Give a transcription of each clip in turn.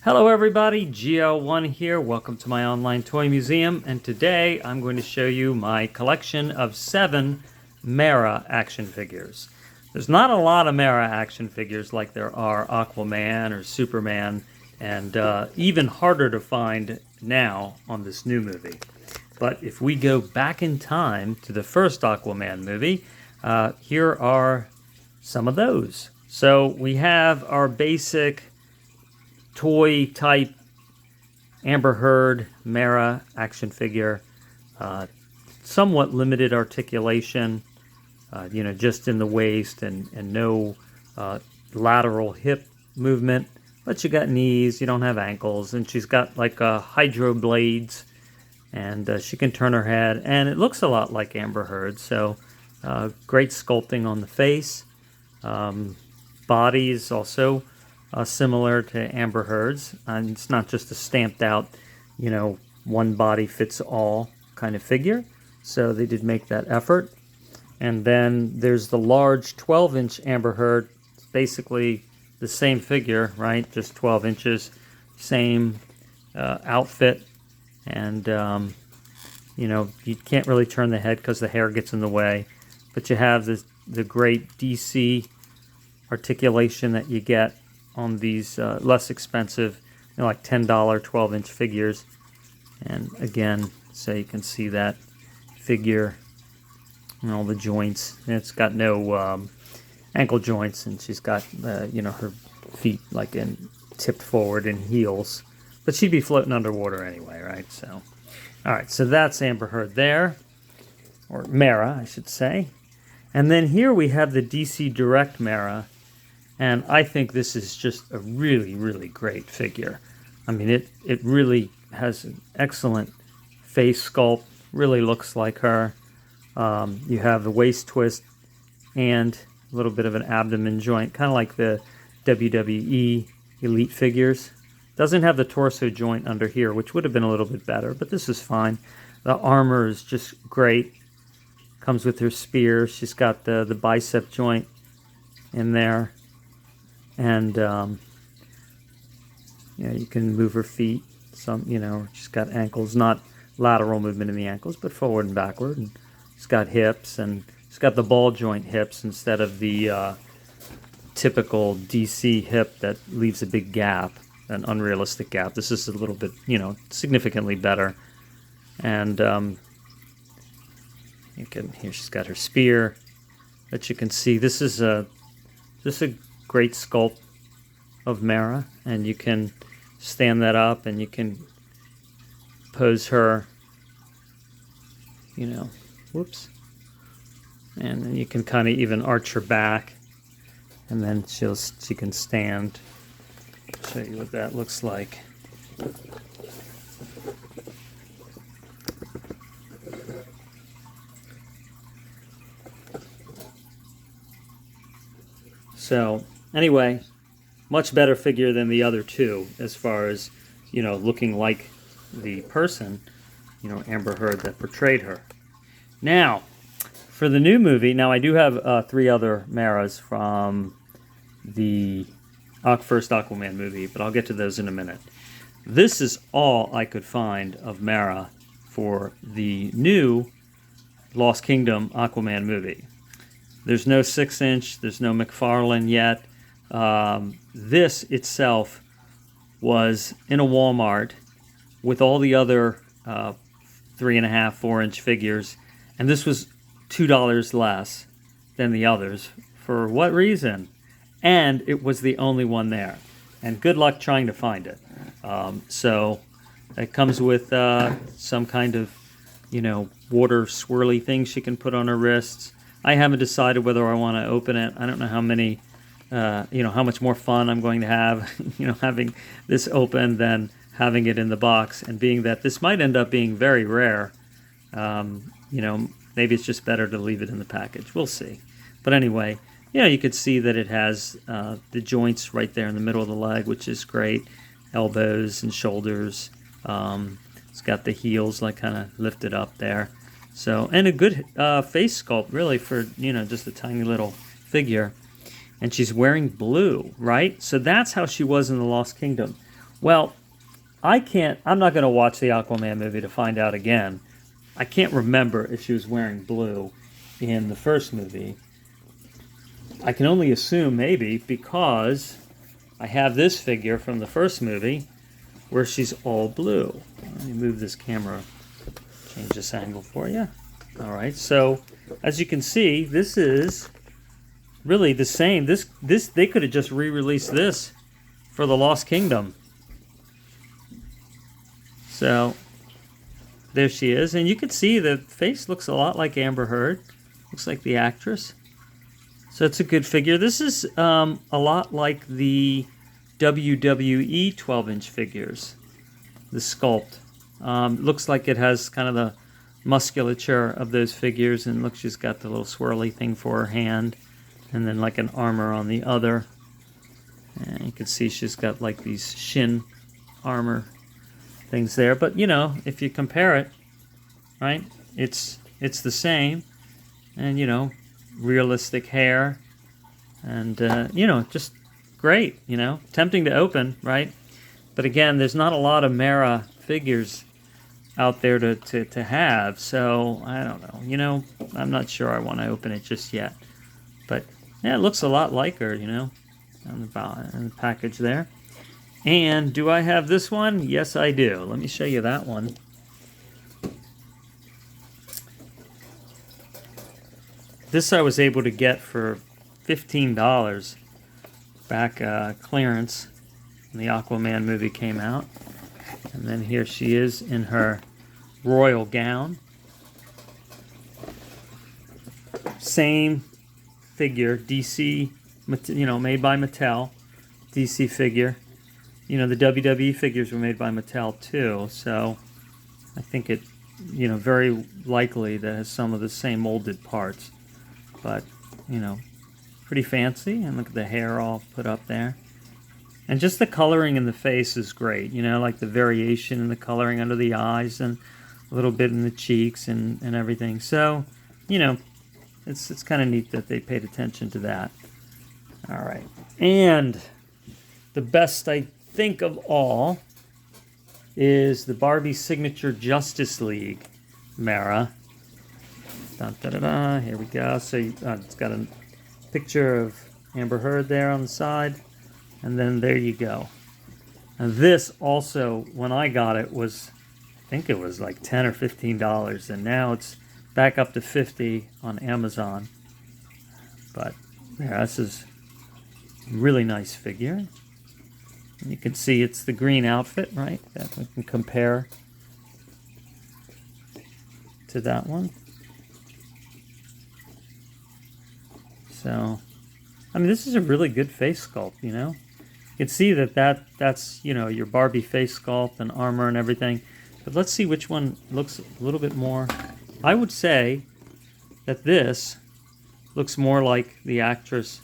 Hello everybody, GL1 here. Welcome to my online toy museum, and today I'm going to show you my collection of 7 Mera action figures. There's not a lot of Mera action figures like there are Aquaman or Superman, and even harder to find now on this new movie. But if we go back in time to the first Aquaman movie, here are some of those. So we have our basic toy type Amber Heard Mera action figure, somewhat limited articulation, just in the waist and no lateral hip movement, but you got knees, you don't have ankles, and she's got like hydro blades, and she can turn her head, and it looks a lot like Amber Heard. So great sculpting on the face. Body is also similar to Amber Heard's, and it's not just a stamped out, one body fits all kind of figure. So they did make that effort. And then there's the large 12-inch Amber Heard. It's basically the same figure, right? Just 12 inches, same outfit. And, you can't really turn the head because the hair gets in the way. But you have the great DC articulation that you get on these less expensive, like $10 12-inch figures. And again, so you can see that figure and all the joints. And it's got no ankle joints, and she's got her feet like tipped forward in heels, but she'd be floating underwater anyway, right? So all right, so that's Amber Heard there, or Mera I should say. And then here we have the DC Direct Mera. And I think this is just a really, really great figure. I mean, it really has an excellent face sculpt. Really looks like her. You have the waist twist and a little bit of an abdomen joint, kind of like the WWE Elite figures. Doesn't have the torso joint under here, which would have been a little bit better, but this is fine. The armor is just great. Comes with her spear. She's got the bicep joint in there. And you can move her feet. She's got ankles, not lateral movement in the ankles, but forward and backward. And she's got hips, and she's got the ball joint hips instead of the typical DC hip that leaves a big gap, an unrealistic gap. This is a little bit, significantly better. And here she's got her spear that you can see. This is just a great sculpt of Mera, and you can stand that up and you can pose her, whoops, and then you can kind of even arch her back, and then she can stand. I'll show you what that looks like. So anyway, much better figure than the other two as far as, looking like the person, Amber Heard that portrayed her. Now, for the new movie, now I do have 3 other Meras from the first Aquaman movie, but I'll get to those in a minute. This is all I could find of Mera for the new Lost Kingdom Aquaman movie. There's no 6-inch, there's no McFarlane yet. This itself was in a Walmart with all the other 3.5, 4-inch figures, and this was $2 less than the others. For what reason? And it was the only one there. And good luck trying to find it. So it comes with some kind of, water swirly thing she can put on her wrists. I haven't decided whether I want to open it. I don't know how many, how much more fun I'm going to have, having this open than having it in the box. And being that this might end up being very rare, maybe it's just better to leave it in the package. We'll see. But anyway, you could see that it has the joints right there in the middle of the leg, which is great. Elbows and shoulders. It's got the heels like kind of lifted up there. So, and a good face sculpt, really, for, just a tiny little figure. And she's wearing blue, right? So that's how she was in the Lost Kingdom. Well, I'm not going to watch the Aquaman movie to find out again. I can't remember if she was wearing blue in the first movie. I can only assume maybe because I have this figure from the first movie where she's all blue. Let me move this camera, change this angle for you. All right, so as you can see, this is really the same. This they could have just re-released this for the Lost Kingdom. So there she is, and you can see the face looks a lot like Amber Heard. Looks like the actress. So it's a good figure. This is a lot like the WWE 12-inch figures. The sculpt looks like it has kind of the musculature of those figures, and look, she's got the little swirly thing for her hand, and then like an armor on the other. And you can see she's got like these shin armor things there. But you know, if you compare it, right, it's the same, and you know, realistic hair, and you know, just great. You know, tempting to open, right? But again, there's not a lot of Mera figures out there to have, so I don't know. You know, I'm not sure I want to open it just yet. But yeah, it looks a lot like her, you know, on the package there. And do I have this one? Yes, I do. Let me show you that one. This I was able to get for $15 back clearance when the Aquaman movie came out. And then here she is in her royal gown. Same figure, DC, you know, made by Mattel. DC figure. You know, the WWE figures were made by Mattel too, so I think it, you know, very likely that has some of the same molded parts. But, you know, pretty fancy. And look at the hair all put up there. And just the coloring in the face is great, you know, like the variation in the coloring under the eyes and a little bit in the cheeks and everything. So, you know, it's kind of neat that they paid attention to that. All right. And the best, I think, of all is the Barbie Signature Justice League Mera. Dun, da, da, da. Here we go. So it's got a picture of Amber Heard there on the side. And then there you go. And this also, when I got it, was, I think it was like $10 or $15. And now it's back up to $50 on Amazon. But yeah, this is a really nice figure. And you can see it's the green outfit, right? That we can compare to that one. So, I mean, this is a really good face sculpt, you know? You can see that's, you know, your Barbie face sculpt and armor and everything. But let's see which one looks a little bit more. I would say that this looks more like the actress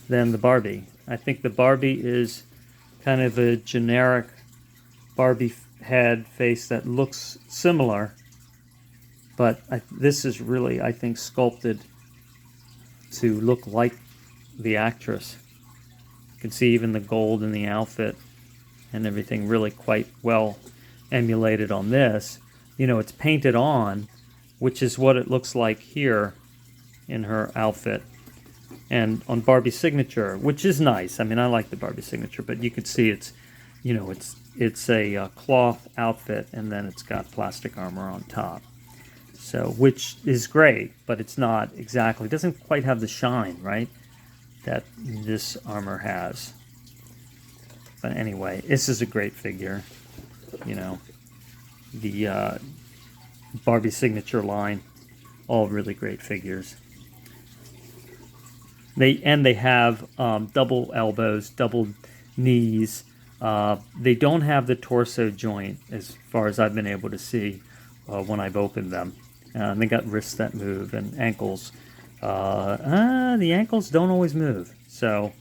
than the Barbie. I think the Barbie is kind of a generic Barbie head face that looks similar. But this is really, I think, sculpted to look like the actress. You can see even the gold in the outfit and everything really quite well emulated on this. You know, it's painted on, which is what it looks like here in her outfit. And on Barbie Signature, which is nice. I mean, I like the Barbie Signature, but you can see it's, you know, it's a cloth outfit, and then it's got plastic armor on top. So, which is great, but it's not exactly, it doesn't quite have the shine, right, that this armor has. But anyway, this is a great figure. You know, the Barbie Signature line, all really great figures. They have double elbows, double knees. They don't have the torso joint, as far as I've been able to see when I've opened them. They got wrists that move and ankles. The ankles don't always move. So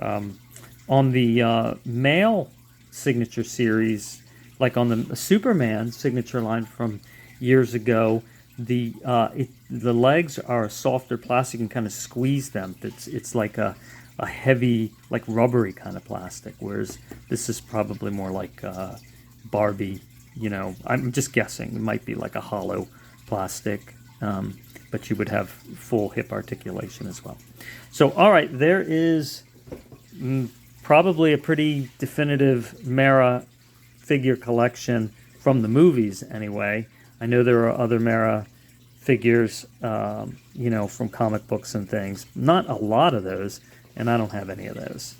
on the male signature series, like on the Superman signature line from years ago, the legs are a softer plastic. You can kind of squeeze them. It's like a a heavy, like rubbery kind of plastic, whereas this is probably more like Barbie. You know, I'm just guessing. It might be like a hollow plastic, but you would have full hip articulation as well. So, all right, there is probably a pretty definitive Mera figure collection from the movies anyway. I know there are other Mera figures, you know, from comic books and things. Not a lot of those, and I don't have any of those.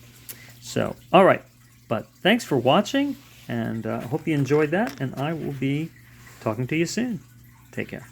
So, all right, but thanks for watching, and I hope you enjoyed that, and I will be talking to you soon. Take care.